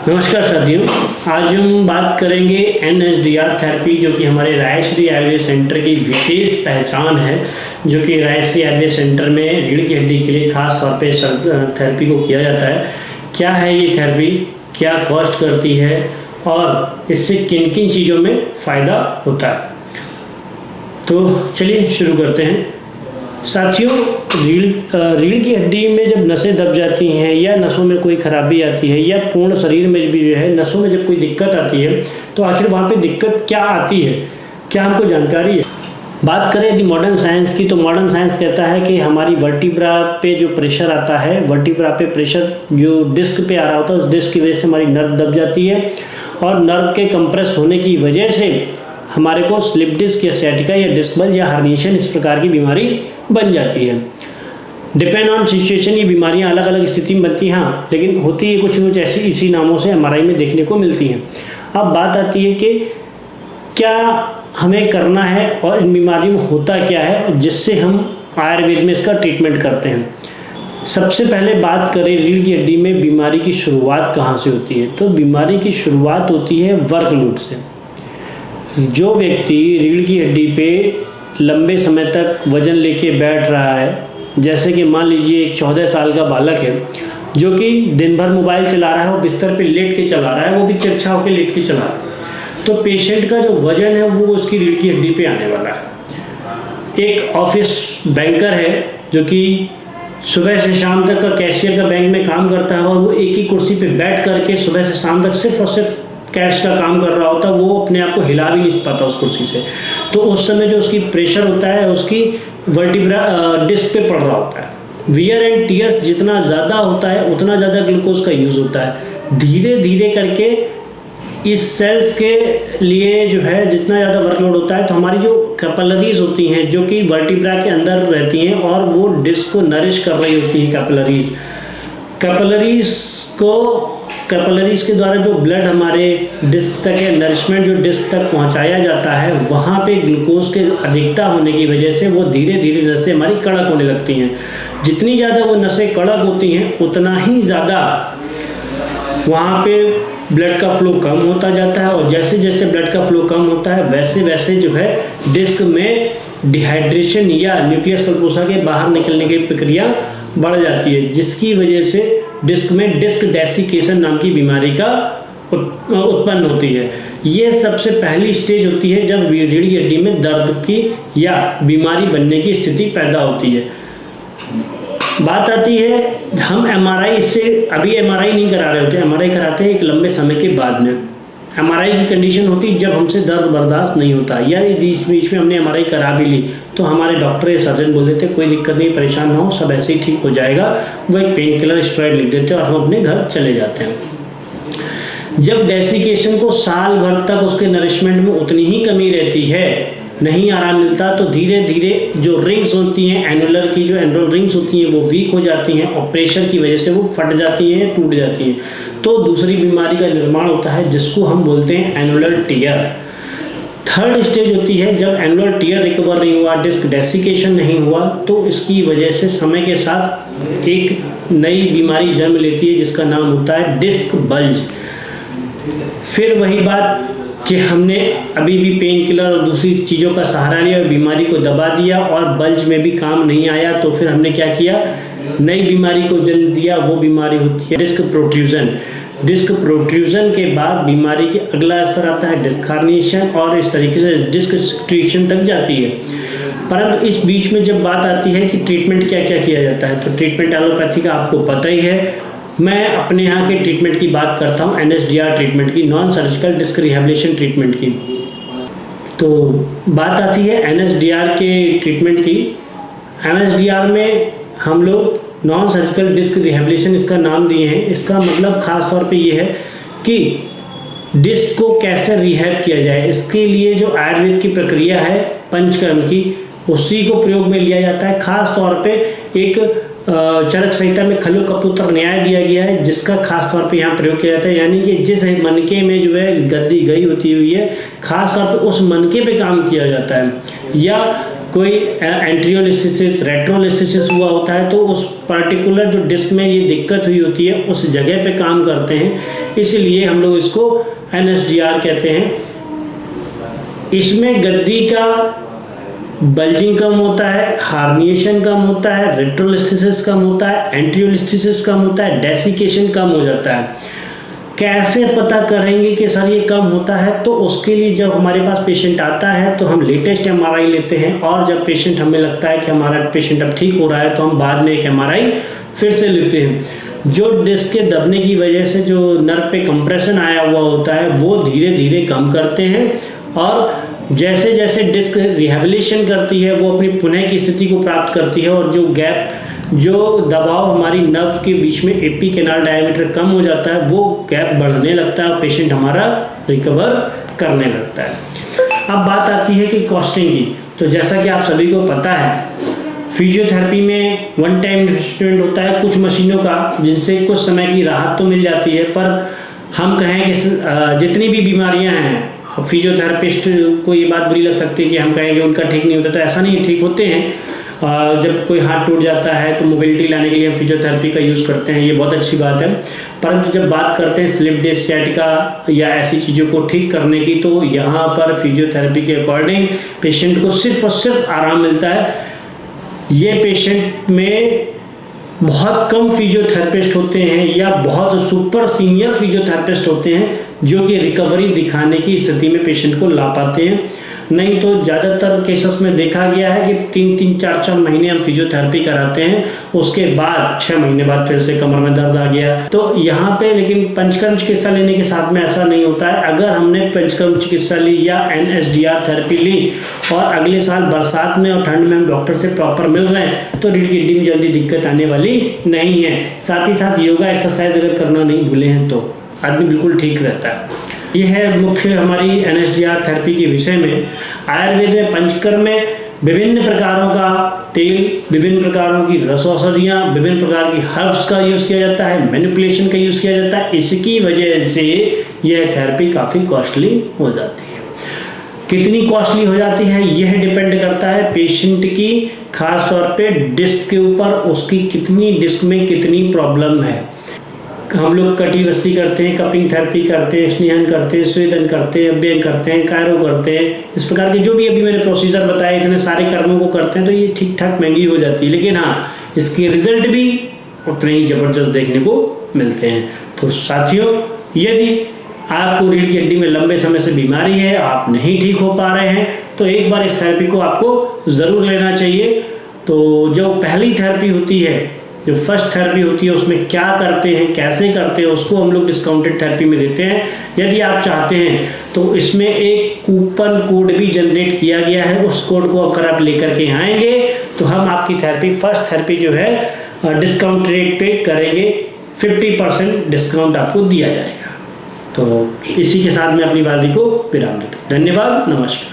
नमस्कार साथियों, आज हम बात करेंगे NSDR थेरेपी, जो कि हमारे रायश्री आयुर्वेद सेंटर की विशेष पहचान है। जो कि रायश्री आयुर्वेद सेंटर में रीढ़ की हड्डी के लिए खास तौर पे थेरेपी को किया जाता है। क्या है ये थेरेपी, क्या कॉस्ट करती है और इससे किन किन चीज़ों में फ़ायदा होता है। तो चलिए शुरू करते हैं साथियों। रीढ़ की हड्डी में जब नसें दब जाती हैं या नसों में कोई खराबी आती है या पूर्ण शरीर में भी जो है नसों में जब कोई दिक्कत आती है, तो आखिर वहाँ पे दिक्कत क्या आती है, क्या हमको जानकारी है। बात करें यदि मॉडर्न साइंस की, तो मॉडर्न साइंस कहता है कि हमारी वर्टिब्रा पे जो प्रेशर आता है, वर्टिब्रा पे प्रेशर जो डिस्क पे आ रहा होता है, उस डिस्क की वजह से हमारी नर्व दब जाती है और नर्व के कंप्रेस होने की वजह से हमारे को स्लिप डिस्क या सciatica या डिस्क बल्ज या हर्निएशन इस प्रकार की बीमारी बन जाती है। डिपेंड ऑन सिचुएशन ये बीमारियां अलग अलग स्थिति में बनती हैं, हाँ, लेकिन होती है कुछ कुछ ऐसी इसी नामों से MRI में देखने को मिलती हैं। अब बात आती है कि क्या हमें करना है और इन बीमारियों में होता क्या है, जिससे हम आयुर्वेद में इसका ट्रीटमेंट करते हैं। सबसे पहले बात करें रीढ़ की हड्डी में बीमारी की शुरुआत कहाँ से होती है, तो बीमारी की शुरुआत होती है वर्कलोड से। जो व्यक्ति रीढ़ की हड्डी पे लंबे समय तक वजन लेके बैठ रहा है, जैसे कि मान लीजिए एक 14 साल का बालक है जो कि दिन भर मोबाइल चला रहा है और बिस्तर पे लेट के चला रहा है, वो भी तिरछा होकर लेट के चला रहा है, तो पेशेंट का जो वजन है वो उसकी रीढ़ की हड्डी पे आने वाला है। एक ऑफिस बैंकर है जो कि सुबह से शाम तक का कैशियर का बैंक में काम करता है और वो एक ही कुर्सी पे बैठ करके सुबह से शाम तक सिर्फ और सिर्फ कैश का काम कर रहा होता है, वो अपने आप को हिला भी नहीं पाता उस कुर्सी से। तो उस समय जो उसकी प्रेशर होता है उसकी वर्टिब्रा डिस्क पे पड़ रहा होता है। वियर एंड टीयर्स जितना ज़्यादा होता है उतना ज़्यादा ग्लूकोज का यूज़ होता है। धीरे धीरे करके इस सेल्स के लिए जो है जितना ज़्यादा वर्कलोड होता है, तो हमारी जो कैपिलरीज होती हैं जो कि वर्टिब्रा के अंदर रहती हैं और वो डिस्क को नरिश कर रही होती हैं। कैपिलरीज के द्वारा जो ब्लड हमारे डिस्क तक है, नरिशमेंट जो डिस्क तक पहुंचाया जाता है, वहाँ पे ग्लूकोज के अधिकता होने की वजह से वो धीरे धीरे नसें हमारी कड़क होने लगती हैं। जितनी ज़्यादा वो नसें कड़क होती हैं उतना ही ज़्यादा वहाँ पे ब्लड का फ्लो कम होता जाता है और जैसे जैसे ब्लड का फ्लो कम होता है वैसे वैसे जो है डिस्क में डिहाइड्रेशन या न्यूक्लियस पल्पोसा के बाहर निकलने की प्रक्रिया बढ़ जाती है, जिसकी वजह से डिस्क में डिस्क डेसिकेशन नाम की बीमारी का उत्पन्न होती है। ये सबसे पहली स्टेज होती है जब रीढ़ की हड्डी में दर्द की या बीमारी बनने की स्थिति पैदा होती है। बात आती है हम MRI, इससे अभी MRI नहीं करा रहे होते, MRI कराते हैं एक लंबे समय के बाद में। MRI की कंडीशन होती है जब हमसे दर्द बर्दाश्त नहीं होता या इस बीच में हमने MRI करा भी ली तो हमारे डॉक्टर या सर्जन बोल देते कोई दिक्कत नहीं, परेशान ना हो, सब ऐसे ही ठीक हो जाएगा। वो एक पेन किलर स्टेरॉइड लिख देते हैं और हम अपने घर चले जाते हैं। जब डेसिकेशन को साल भर तक उसके नरिशमेंट में उतनी ही कमी रहती है, नहीं आराम मिलता, तो धीरे धीरे जो रिंग्स होती हैं एनुलर की, जो एनुलर रिंग्स होती हैं वो वीक हो जाती हैं और प्रेशर की वजह से वो फट जाती हैं, टूट जाती हैं। तो दूसरी बीमारी का निर्माण होता है जिसको हम बोलते हैं एनुलर टियर। थर्ड स्टेज होती है जब एनुलर टियर रिकवर नहीं हुआ, डिस्क डेसिकेशन नहीं हुआ, तो इसकी वजह से समय के साथ एक नई बीमारी जन्म लेती है जिसका नाम होता है डिस्क बल्ज। फिर वही बात कि हमने अभी भी पेन किलर और दूसरी चीज़ों का सहारा लिया और बीमारी को दबा दिया और बल्ज में भी काम नहीं आया, तो फिर हमने क्या किया, नई बीमारी को जन्म दिया। वो बीमारी होती है डिस्क प्रोट्रूजन। डिस्क प्रोट्रूजन के बाद बीमारी के अगला स्तर आता है डिस्क हर्निएशन और इस तरीके से डिस्क सिक्रीशन तक जाती है। परंतु इस बीच में जब बात आती है कि ट्रीटमेंट क्या क्या किया जाता है, तो ट्रीटमेंट एलोपैथी का आपको पता ही है। मैं अपने यहाँ के ट्रीटमेंट की बात करता हूँ, NSDR ट्रीटमेंट की, non surgical disc rehabilitation treatment की। तो बात आती है NSDR के ट्रीटमेंट की। NSDR में हम लोग नॉन सर्जिकल डिस्क रिहेबिलिटेशन इसका नाम दिए हैं। इसका मतलब खास तौर पे ये है कि डिस्क को कैसे रिहैब किया जाए, इसके लिए जो आयुर्वेद की प्रक्रिया है पंचकर्म की, उसी को प्रयोग में लिया जाता है। खास तौर पे एक चरक संहिता में खलु कपूतर न्याय दिया गया है जिसका खास तौर पे यहाँ प्रयोग किया जाता है। यानी कि जिस मनके में जो है गद्दी गई होती हुई है, खास तौर पे उस मनके पे काम किया जाता है। या कोई एंट्रियोलिस्थेसिस, रेट्रोलिस्थेसिस हुआ होता है, तो उस पर्टिकुलर जो डिस्क में ये दिक्कत हुई होती है उस जगह पे काम करते हैं, इसलिए हम लोग इसको NSDR कहते हैं। इसमें गद्दी का बल्जिंग कम होता है, हार्निएशन कम होता है, रेट्रोलिस्थेसिस कम होता है, एंट्रियोलिस्थेसिस कम होता है, डेसिकेशन कम हो जाता है। कैसे पता करेंगे कि सर ये कम होता है? तो उसके लिए जब हमारे पास पेशेंट आता है तो हम लेटेस्ट MRI लेते हैं, और जब पेशेंट हमें लगता है कि हमारा पेशेंट अब ठीक हो रहा है तो हम बाद में एक MRI फिर से लेते हैं। जो डिस्क के दबने की वजह से जो नर्व पे कंप्रेशन आया हुआ होता है वो धीरे धीरे कम करते हैं, और जैसे जैसे डिस्क रिहेबिलिटेशन करती है वो अपनी पुनः की स्थिति को प्राप्त करती है, और जो दबाव हमारी नर्व के बीच में एपी कैनाल डायमीटर कम हो जाता है वो गैप बढ़ने लगता है और पेशेंट हमारा रिकवर करने लगता है। अब बात आती है कि कॉस्टिंग की। तो जैसा कि आप सभी को पता है, फिजियोथेरेपी में वन टाइम इन्वेस्टमेंट होता है कुछ मशीनों का, जिनसे कुछ समय की राहत तो मिल जाती है, पर हम कहें कि जितनी भी बीमारियां हैं, फिजियोथेरेपिस्ट को ये बात बुरी लग सकती है कि हम कहेंगे उनका ठीक नहीं होता, तो ऐसा नहीं, ठीक होते हैं। जब कोई हाथ टूट जाता है तो मोबिलिटी लाने के लिए हम फिजियोथेरेपी का यूज़ करते हैं, ये बहुत अच्छी बात है। परंतु जब बात करते हैं स्लिप डिस्क, सियाटिका या ऐसी चीज़ों को ठीक करने की, तो यहाँ पर फिजियोथेरेपी के अकॉर्डिंग पेशेंट को सिर्फ और सिर्फ आराम मिलता है। ये पेशेंट में बहुत कम फिजियोथेरेपिस्ट होते हैं या बहुत सुपर सीनियर फिजियोथेरेपिस्ट होते हैं जो कि रिकवरी दिखाने की स्थिति में पेशेंट को ला पाते हैं। नहीं तो ज़्यादातर केसेस में देखा गया है कि 3-3, 4-4 महीने हम फिजियोथेरेपी कराते हैं, उसके बाद 6 महीने बाद फिर से कमर में दर्द आ गया। तो यहाँ पे लेकिन पंचकर्म चिकित्सा लेने के साथ में ऐसा नहीं होता है। अगर हमने पंचकर्म चिकित्सा ली या NSDR थेरेपी ली और अगले साल बरसात में और ठंड में हम डॉक्टर से प्रॉपर मिल रहे हैं तो रीढ़ की हड्डी में जल्दी दिक्कत आने वाली नहीं है। साथ ही साथ योगा एक्सरसाइज अगर करना नहीं भूले हैं तो आदमी बिल्कुल ठीक रहता है। ये है मुख्य हमारी NSDR थेरेपी के विषय में। आयुर्वेद में पंचकर्म में विभिन्न प्रकारों का तेल, विभिन्न प्रकारों की रस औषधियाँ, विभिन्न प्रकार की हर्ब्स का यूज़ किया जाता है, मैनिपुलेशन का यूज़ किया जाता है। इसकी वजह से यह थेरेपी काफ़ी कॉस्टली हो जाती है। कितनी कॉस्टली हो जाती है यह डिपेंड करता है पेशेंट की, खास तौर पे डिस्क के ऊपर, उसकी कितनी डिस्क में कितनी प्रॉब्लम है। हम लोग कटिवस्ती करते हैं, कपिंग थेरेपी करते हैं, स्नेहन करते हैं, स्वेदन करते हैं, अभ्यंग करते हैं, कायरो करते हैं, इस प्रकार के जो भी अभी मैंने प्रोसीजर बताए, इतने सारे कर्मों को करते हैं तो ये ठीक ठाक महंगी हो जाती है, लेकिन हाँ इसके रिजल्ट भी उतने ही ज़बरदस्त देखने को मिलते हैं। तो साथियों, यदि आपको रीढ़ की हड्डी में लंबे समय से बीमारी है, आप नहीं ठीक हो पा रहे हैं, तो एक बार इस थेरेपी को आपको ज़रूर लेना चाहिए। तो जो पहली थेरेपी होती है, जो फर्स्ट थेरेपी होती है, उसमें क्या करते हैं, कैसे करते हैं, उसको हम लोग डिस्काउंटेड थेरेपी में देते हैं। यदि आप चाहते हैं तो इसमें एक कूपन कोड भी जनरेट किया गया है, उस कोड को अगर आप लेकर के आएंगे तो हम आपकी थेरेपी, फर्स्ट थेरेपी जो है डिस्काउंट रेट पे करेंगे, 50% डिस्काउंट आपको दिया जाएगा। तो इसी के साथ मैं अपनी वादी को विराम देता हूँ। धन्यवाद, नमस्कार।